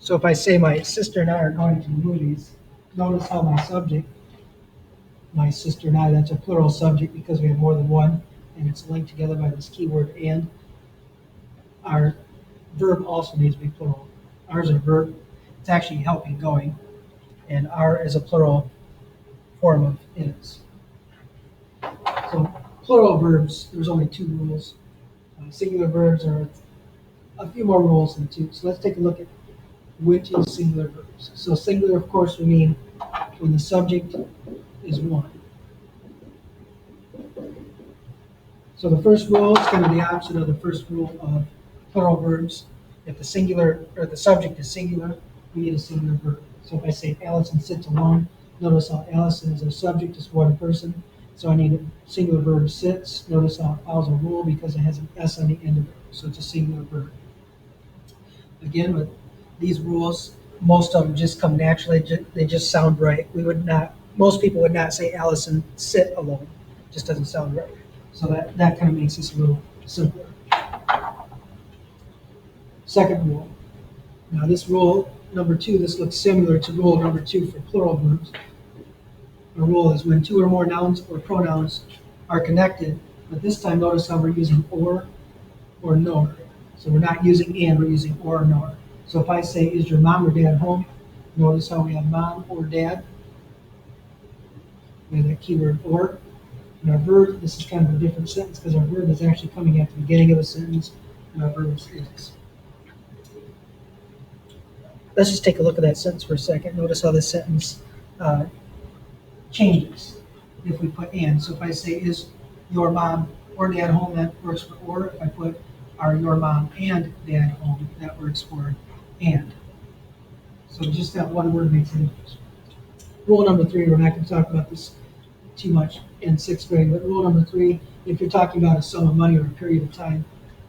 So if I say my sister and I are going to the movies, notice how my subject, my sister and I, that's a plural subject because we have more than one, and it's linked together by this keyword and. Our verb also needs to be plural. Are is a verb. It's actually helping going, and are is a plural form of is. So plural verbs, there's only two rules. Singular verbs are a few more rules than two. So let's take a look at which is singular verbs. So singular, of course, we mean when the subject is one. So the first rule is kind of the opposite of the first rule of plural verbs. If the singular or the subject is singular, we need a singular verb. So if I say Allison sits alone, notice how Allison is a subject, is one person. So I need a singular verb sits. Notice how it follows a rule because it has an S on the end of it. So it's a singular verb. Again, with these rules, most of them just come naturally. They just sound right. Most people would not say Allison sit alone. It just doesn't sound right. So that kind of makes this a little simpler. Second rule. Now this rule number two, this looks similar to rule number two for plural verbs. A rule is when two or more nouns or pronouns are connected, but this time notice how we're using or nor. So we're not using and, we're using or nor. So if I say, is your mom or dad home? Notice how we have mom or dad. We have that keyword or. And our verb, this is kind of a different sentence because our verb is actually coming at the beginning of a sentence, and our verb is. Let's just take a look at that sentence for a second. Notice how this sentence changes if we put and. So if I say, is your mom or dad home, that works for or. If I put, are your mom and dad home, that works for and. So just that one word makes a difference. Rule number three, we're not going to talk about this too much in sixth grade, but rule number three, if you're talking about a sum of money or a period of time,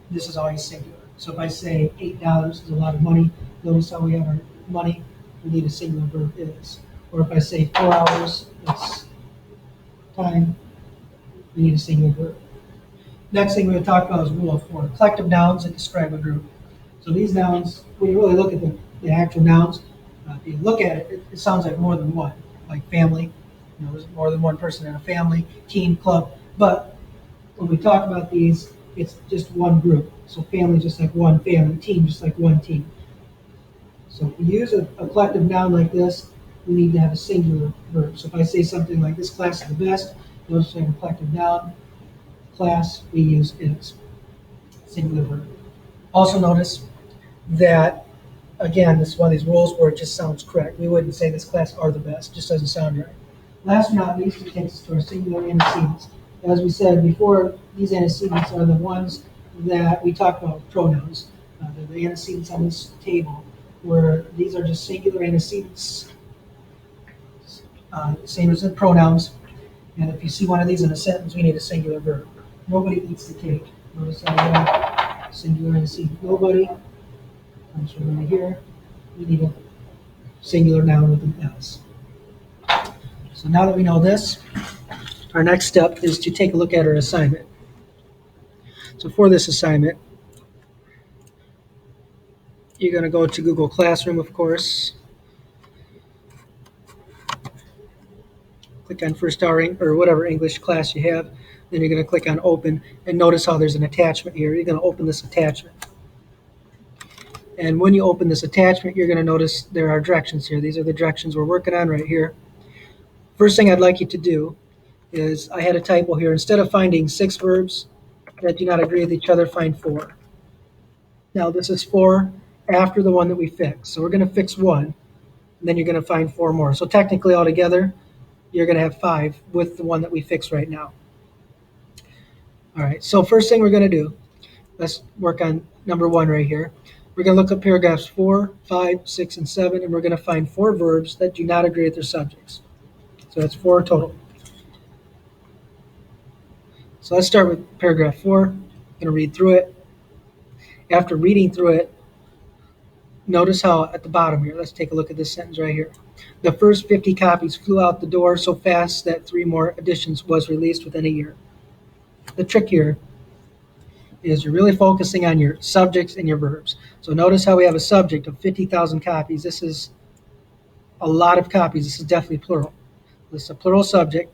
this is always singular. So if I say $8 is a lot of money, notice how we have our money, we need a singular verb is. Or if I say 4 hours, that's time, we need a singular verb. Next thing we're going to talk about is rule of four, collective nouns that describe a group. So these nouns, when you really look at the actual nouns, if you look at it, it sounds like more than one, like family. There's more than one person in a family, team, club. But when we talk about these, it's just one group. So family just like one family, team just like one team. So if we use a collective noun like this, we need to have a singular verb. So if I say something like this class is the best, notice we have a collective noun. Class, we use is. Singular verb. Also notice that, again, this is one of these rules where it just sounds correct. We wouldn't say this class are the best. It just doesn't sound right. Last but not least, it takes us to our singular antecedents. As we said before, these antecedents are the ones that we talk about with pronouns. They're the antecedents on this table, where these are just singular antecedents, same as in pronouns. And if you see one of these in a sentence, we need a singular verb. Nobody eats the cake. Notice how we have singular antecedent. Nobody comes from right here. We need a singular noun with an S. So now that we know this, our next step is to take a look at our assignment. So for this assignment, you're going to go to Google Classroom, of course. Click on First Hour or whatever English class you have. Then you're going to click on Open, and notice how there's an attachment here. You're going to open this attachment. And when you open this attachment, you're going to notice there are directions here. These are the directions we're working on right here. First thing I'd like you to do is, I had a typo here. Instead of finding 6 verbs that do not agree with each other, find 4. Now this is 4 after the one that we fixed. So we're going to fix 1, and then you're going to find 4 more. So technically altogether, you're going to have 5 with the one that we fixed right now. All right, so first thing we're going to do, let's work on number 1 right here. We're going to look up paragraphs 4, 5, 6, and 7, and we're going to find 4 verbs that do not agree with their subjects. So that's 4 total. So let's start with paragraph 4. I'm going to read through it. After reading through it, notice how at the bottom here, let's take a look at this sentence right here. The first 50 copies flew out the door so fast that 3 more editions was released within a year. The trick here is you're really focusing on your subjects and your verbs. So notice how we have a subject of 50,000 copies. This is a lot of copies. This is definitely plural. This is a plural subject.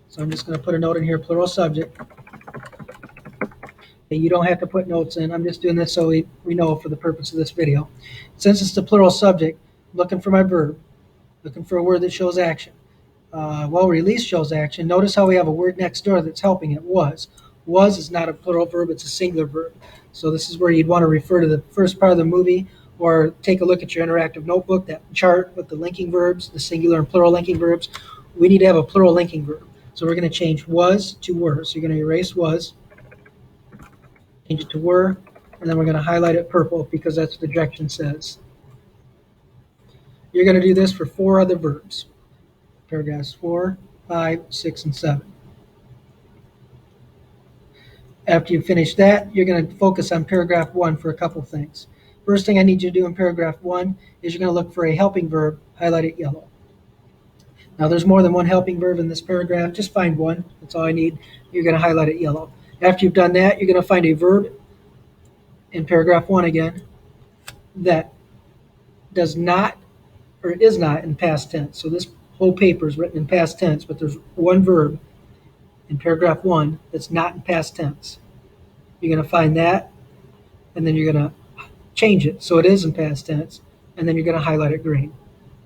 So I'm just going to put a note in here, plural subject. You don't have to put notes in. I'm just doing this so we know for the purpose of this video. Since it's the plural subject, looking for my verb, looking for a word that shows action. Well, release shows action. Notice how we have a word next door that's helping it, was. Was is not a plural verb, it's a singular verb. So this is where you'd want to refer to the first part of the movie or take a look at your interactive notebook, that chart with the linking verbs, the singular and plural linking verbs. We need to have a plural linking verb. So we're going to change was to were. So you're going to erase was, change it to were, and then we're going to highlight it purple because that's what the direction says. You're going to do this for 4 other verbs. Paragraphs 4, 5, 6, and 7. After you finish that, you're going to focus on paragraph 1 for a couple things. First thing I need you to do in paragraph 1 is you're going to look for a helping verb, highlight it yellow. Now there's more than one helping verb in this paragraph. Just find one. That's all I need. You're going to highlight it yellow. After you've done that, you're going to find a verb in paragraph 1 again that does not or is not in past tense. So this whole paper is written in past tense, but there's one verb in paragraph 1 that's not in past tense. You're going to find that, and then you're going to change it so it is in past tense, and then you're going to highlight it green.